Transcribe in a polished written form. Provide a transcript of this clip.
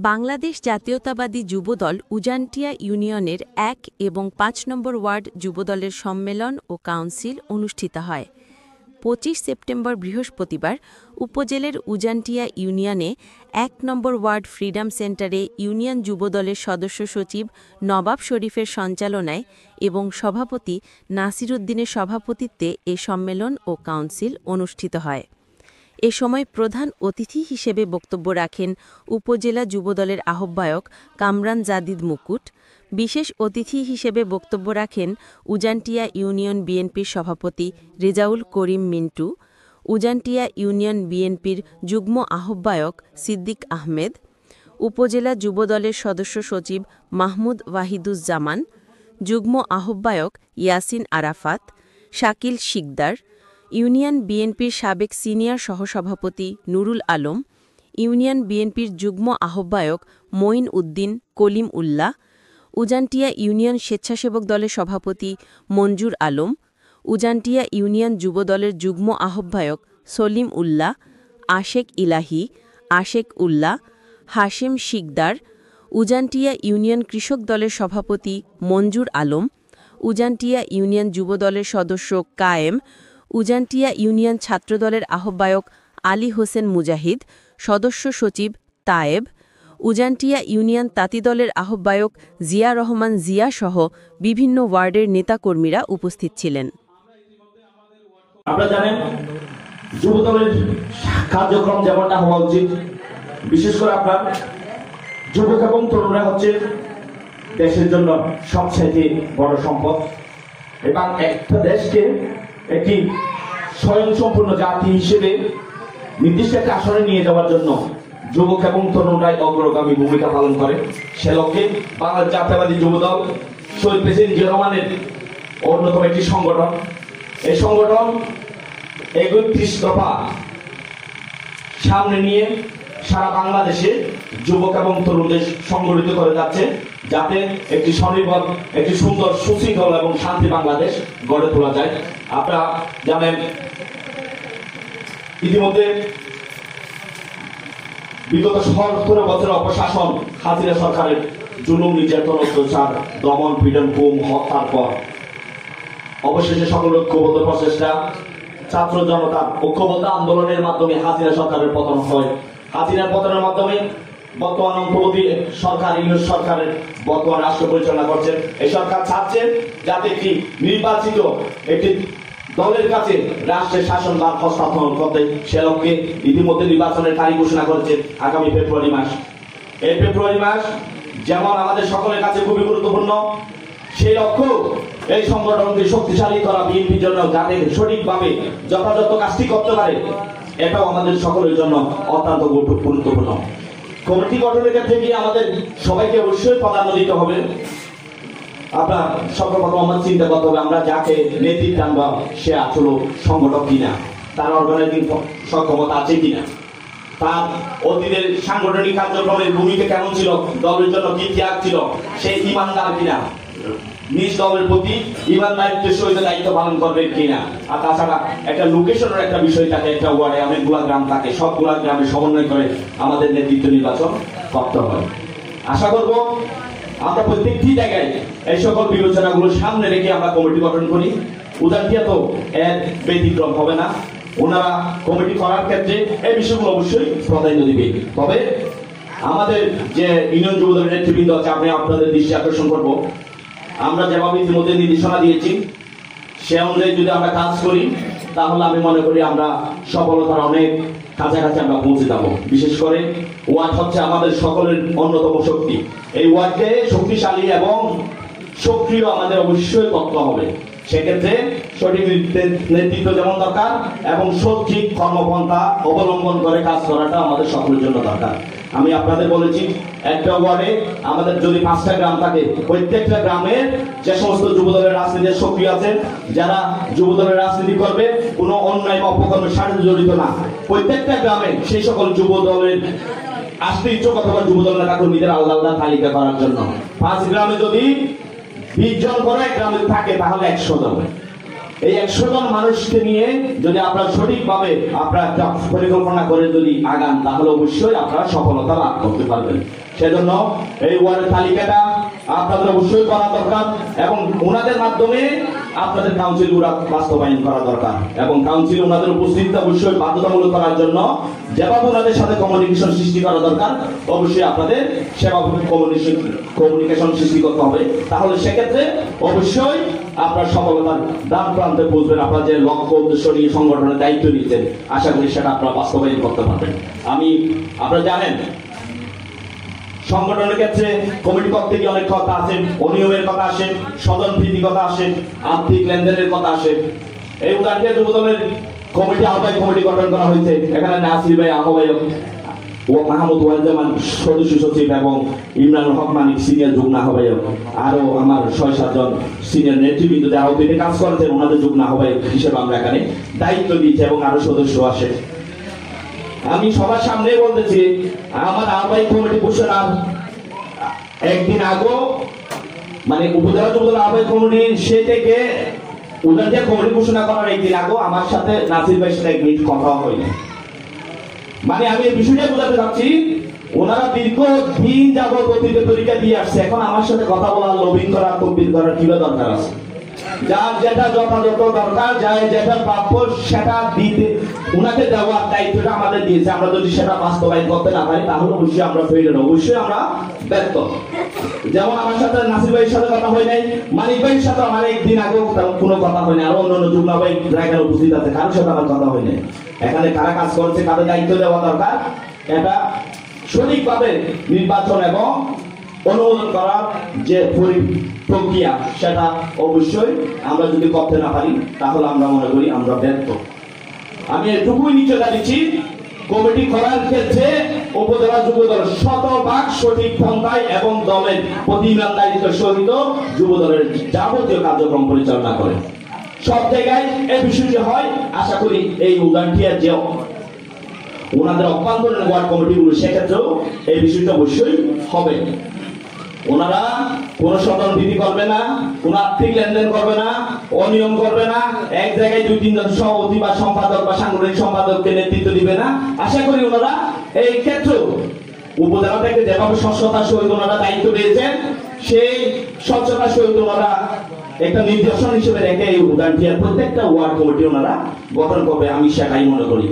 বাংলাদেশ জাতীয়তাবাদী যুবদল উজানটিয়া ইউনিয়নের ১ এবং ৫ নম্বর ওয়ার্ড যুবদলের সম্মেলন ও কাউন্সিল অনুষ্ঠিত হয়। ২৫ সেপ্টেম্বর বৃহস্পতিবার উপজেলার উজানটিয়া ইউনিয়নে ১ নম্বর ওয়ার্ড ফ্রিডম সেন্টারে ইউনিয়ন যুবদলের সদস্য সচিব নবাব শরীফের সঞ্চালনায় এবং সভাপতি নাসির উদ্দিনের সভাপতিত্বে এ সম্মেলন ও কাউন্সিল অনুষ্ঠিত হয়। এ সময় প্রধান অতিথি হিসেবে বক্তব্য রাখেন উপজেলা যুবদলের আহ্বায়ক কামরান জাদিদ মুকুট। বিশেষ অতিথি হিসেবে বক্তব্য রাখেন উজানটিয়া ইউনিয়ন বিএনপির সভাপতি রেজাউল করিম মিন্টু, উজানটিয়া ইউনিয়ন বিএনপির যুগ্ম আহ্বায়ক সিদ্দিক আহমেদ, উপজেলা যুবদলের সদস্য সচিব মাহমুদ ওয়াহিদুজ্জামান, যুগ্ম আহ্বায়ক ইয়াসিন আরাফাত, শাকিল শিকদার, ইউনিয়ন বিএনপির সাবেক সিনিয়র সহসভাপতি নুরুল আলম, ইউনিয়ন বিএনপির যুগ্ম আহ্বায়ক মঈন উদ্দিন কলিম উল্লাহ, উজানটিয়া ইউনিয়ন স্বেচ্ছাসেবক দলের সভাপতি মঞ্জুর আলম, উজানটিয়া ইউনিয়ন যুবদলের যুগ্ম আহ্বায়ক সলিম উল্লাহ, আশেক ইলাহি, আশেক উল্লাহ, হাশেম শিকদার, উজানটিয়া ইউনিয়ন কৃষক দলের সভাপতি মঞ্জুর আলম, উজানটিয়া ইউনিয়ন যুবদলের সদস্য কায়েম, উজানটিয়া ইউনিয়ন ছাত্রদলের আহ্বায়ক আলী হোসেন মুজাহিদ, সদস্য সচিব তায়েব, উজানটিয়া ইউনিয়ন তাঁতিদলের আহ্বায়ক জিয়া রহমান জিয়া সহ বিভিন্ন ওয়ার্ডের নেতাকর্মীরা উপস্থিত ছিলেন। আপনারা জানেন যুবদলের কার্যক্রম যেমনটা হওয়া উচিত, বিশেষ করে আপনার যুবক এবং তরুণরা হচ্ছে দেশের জন্য সবচেয়ে বড় সম্পদ এবং একটা দেশকে একটি স্বয়ংসম্পূর্ণ জাতি হিসেবে নির্দিষ্ট একটা আসনে নিয়ে যাওয়ার জন্য যুবক এবং তরুণরাই অগ্রগামী ভূমিকা পালন করে। সে লক্ষ্যে বাংলাদেশ জাতীয়তাবাদী যুবদল শহীদ প্রেসিডেন্ট জিয়া রহমানের অন্যতম একটি সংগঠন। এই সংগঠন ৩১ দফা সামনে নিয়ে সারা বাংলাদেশে যুবক এবং তরুণদের সংগঠিত করে যাচ্ছে, যাতে একটি স্বনির্ভর, একটি সুন্দর, সুশৃঙ্খল এবং শান্তি বাংলাদেশ গড়ে তোলা যায়। আপনারা জানেন ইতিমধ্যে বিগত ১৭ বছরের অপশাসন হাসিনা সরকারের জুলুম, নির্যাতন, অত্যাচার, দমন, পীড়ন, গুম, হত্যার পর অবশেষে সকল ঐক্যবদ্ধ প্রচেষ্টা, ছাত্র জনতার ঐক্যবদ্ধ আন্দোলনের মাধ্যমে হাসিনা সরকারের পতন হয়। হাসিনার পতনের মাধ্যমে বর্তমান অন্তর্বর্তী সরকার, ইউনিট সরকারের বর্তমান রাষ্ট্র পরিচালনা করছেন। এই সরকার চাচ্ছে যাতে একটি নির্বাচিত একটি দলের কাছে রাষ্ট্রের শাসনভার হস্তান্তর করতে, সে লক্ষ্যে ইতিমধ্যে নির্বাচনের তারিখ ঘোষণা করেছে আগামী ফেব্রুয়ারি মাস। এই ফেব্রুয়ারি মাস যেমন আমাদের সকলের কাছে খুবই গুরুত্বপূর্ণ, সেই লক্ষ্য এই সংগঠনকে শক্তিশালী করা বিএনপির জন্য, যাতে সঠিকভাবে যথাযথ কাজটি করতে পারে, এটাও আমাদের সকলের জন্য অত্যন্ত গুরুত্বপূর্ণ। কমিটি গঠনের ক্ষেত্রে গিয়ে আমাদের সবাইকে অবশ্যই প্রাধান্য দিতে হবে। আপনার সর্বপ্রথম আমার চিন্তা করতে হবে আমরা যাকে নেতৃত্ব আনবো সে আসলে সংগঠক কিনা, তার অর্গানাইজিং সক্ষমতা আছে কিনা, তার অতীতের সাংগঠনিক কার্যক্রমের ভূমিকা কেমন ছিল, দলের জন্য কি ত্যাগ ছিল, সে ইমানদার কিনা, নিজ দলের প্রতি ইমানদারিত্বের সহিত দায়িত্ব পালন করবে কিনা। আর তাছাড়া একটা লোকেশনের একটা বিষয় থাকে, একটা ওয়ার্ডে অনেকগুলা গ্রাম থাকে, সবগুলা গ্রামে সমন্বয় করে আমাদের নেতৃত্ব নির্বাচন করতে হয়। আশা করব আমরা প্রত্যেকটি জায়গায় এই সকল বিবেচনাগুলো সামনে রেখে আমরা কমিটি গঠন করি। উদাহরণ তো এর ব্যতিক্রম হবে না, ওনারা কমিটি করার ক্ষেত্রে এই বিষয়গুলো অবশ্যই প্রাধান্য দিবে। তবে আমাদের যে ইউনিয়ন যুবদলের নেতৃবৃন্দ আছে, আমি আপনাদের দৃষ্টি আকর্ষণ করবো, আমরা যেভাবে ইতিমধ্যে নির্দেশনা দিয়েছি সে অনুযায়ী যদি আমরা কাজ করি, তাহলে আমি মনে করি আমরা সফলতার অনেক কাছাকাছি আমরা পৌঁছে যাব। বিশেষ করে ওয়ার্ড হচ্ছে আমাদের সকলের অন্যতম শক্তি। এই ওয়ার্ডকে শক্তিশালী এবং সক্রিয় আমাদের অবশ্যই করতে হবে। সেক্ষেত্রে সঠিক নেতৃত্ব যেমন দরকার এবং সঠিক কর্মপন্থা অবলম্বন করে কাজ করাটা আমাদের সকলের জন্য দরকার। আমি আপনাদের বলেছি একটা ওয়ার্ডে আমাদের যদি 5টা গ্রাম থাকে, প্রত্যেকটা গ্রামের যে সমস্ত যুবদলের রাজনীতির সক্রিয় আছেন, যারা যুবদলের রাজনীতি করবে, কোনো অন্যায় বা অপকর্মের সাথে জড়িত না, প্রত্যেকটা গ্রামে সেই সকল যুবদলের আসতে ইচ্ছুক অথবা যুবদলের নেতাকর্মীদের আলাদা আলাদা তালিকা করার জন্য 5 গ্রামে যদি 20 জন করে গ্রামে থাকে তাহলে 100 জন। এই 100 জন মানুষকে নিয়ে যদি আপনারা সঠিকভাবে আপনারা একটা পরিকল্পনা করে যদি আগান, তাহলে অবশ্যই আপনারা সফলতা লাভ করতে পারবেন। সেজন্য এই ওয়ার্ডের তালিকাটা আপনাদের অবশ্যই করা দরকার এবং ওনাদের মাধ্যমে আপনাদের কাউন্সিল বাস্তবায়ন করা দরকার এবং কাউন্সিল ওনাদের উপস্থিতি অবশ্যই বাধ্যতামূলক করার জন্য যেভাবে ওনাদের সাথে কমিউনিকেশন সৃষ্টি করা দরকার, অবশ্যই আপনাদের সেভাবে কমিউনিকেশন সৃষ্টি করতে হবে। তাহলে সেক্ষেত্রে অবশ্যই আপনার সফলতার দ্বার প্রান্তে পৌঁছবেন। আপনার যে লক্ষ্য উদ্দেশ্য নিয়ে সংগঠনের দায়িত্ব নিচ্ছেন, আশা করি সেটা আপনারা বাস্তবায়ন করতে পারবেন। আপনারা জানেন সংগঠনের ক্ষেত্রে কমিটি পক্ষ থেকে অনেক কথা আছে, অনিয়মের কথা আসে, স্বজনপ্রীতির কথা আসে, আর্থিক লেনদেনের কথা আসে। এই উদাহরণে যুবদলের কমিটি আহ্বায়ক কমিটি গঠন করা হয়েছে। এখানে নাসির ভাই আহ্বায়ক, ও মাহমুদ ওয়াইজামান সদস্য সচিব এবং ইমরানুল হক মানিক সিনিয়র যুগ্ম আহ্বায়ক, আরো আমার 6-7 জন সিনিয়র নেতৃবৃন্দ যারা অতীতে কাজ করেছেন ওনাদের যুগ্ম আহ্বায়ক হিসেবে আমরা এখানে দায়িত্ব দিয়েছি এবং আরো সদস্য আসে। আমি সবার সামনে বলতেছি, আমার আহ্বায়ক কমিটি ঘোষণার একদিন আগে, মানে উপজেলা যুবদল আহ্বায়ক কমিটি সে থেকে উদাহরণ কমিটি ঘোষণা করার একদিন আগে আমার সাথে নাসির ভাইয়ের সাথে 1 মিনিট কথা হয়নি। মানে আমি এই বিষয়টা বোঝাতে চাচ্ছি, ওনারা দীর্ঘদিন যাবত অতীতে পরীক্ষা দিয়ে আসছে, এখন আমার সাথে কথা বলার, লবিং করার, তকবির করার কি দরকার আছে? যার যেটা যথাযথ দরকার, যার যেটা প্রাপ্য সেটা দিতে ওনাকে দেওয়ার দায়িত্বটা আমাদের দিয়েছে। আমরা যদি সেটা বাস্তবায়ন করতে না পারি তাহলে অবশ্যই আমরা ফেলে, অবশ্যই আমরা ব্যর্থ। যেমন আমার সাথে নাসির ভাইয়ের সাথে কথা হয় নাই, মানিক ভাইয়ের সাথে আমার একদিন আগেও কোনো কথা হয় না, আরো অন্যান্য যুগ্ম ভাই জায়গায় উপস্থিত আছে, কারোর সাথে আমার কথা হয় নাই। এখানে কারা কাজ করছে, কাদের দায়িত্ব দেওয়া দরকার, এটা সঠিকভাবে নির্বাচন এবং অনুমোদন করার যে প্রক্রিয়া, সেটা অবশ্যই আমরা যদি করতে না পারি তাহলে আমরা মনে করি আমরা ব্যর্থ। আমি এটুকুই নিশ্চয়তা দিচ্ছি, কমিটি করার ক্ষেত্রে উপজেলা যুবদল 100% সঠিক পন্থায় এবং দলের প্রতি ইমানদারিতার সহিত যুবদলের যাবতীয় কার্যক্রম পরিচালনা করে। সব জায়গায় এই বিষয়টি হয়। আশা করি এই উদাহরণটির যে ওনাদের অভ্যন্তরীণ ওয়ার্ড কমিটিগুলো, সেক্ষেত্রেও এই বিষয়টা অবশ্যই হবে। ওনারা কোন স্বজনপ্রীতি করবে না, কোন আর্থিক লেনদেন করবে না, অনিয়ম করবে না, এক জায়গায় 2-3 জন সভাপতি বা সম্পাদক বা সাংগঠনিক সম্পাদককে নেতৃত্ব দিবে না। আশা করি ওনারা এই ক্ষেত্রে উপজেলা থেকে যেভাবে স্বচ্ছতার সহিত ওনারা দায়িত্ব পেয়েছেন, সেই স্বচ্ছতার সহিত ওনারা একটা নির্দেশন হিসেবে রেখে এই উদাহরণটি প্রত্যেকটা ওয়ার্ড কমিটি ওনারা গঠন করবে, আমি সেটাই মনে করি।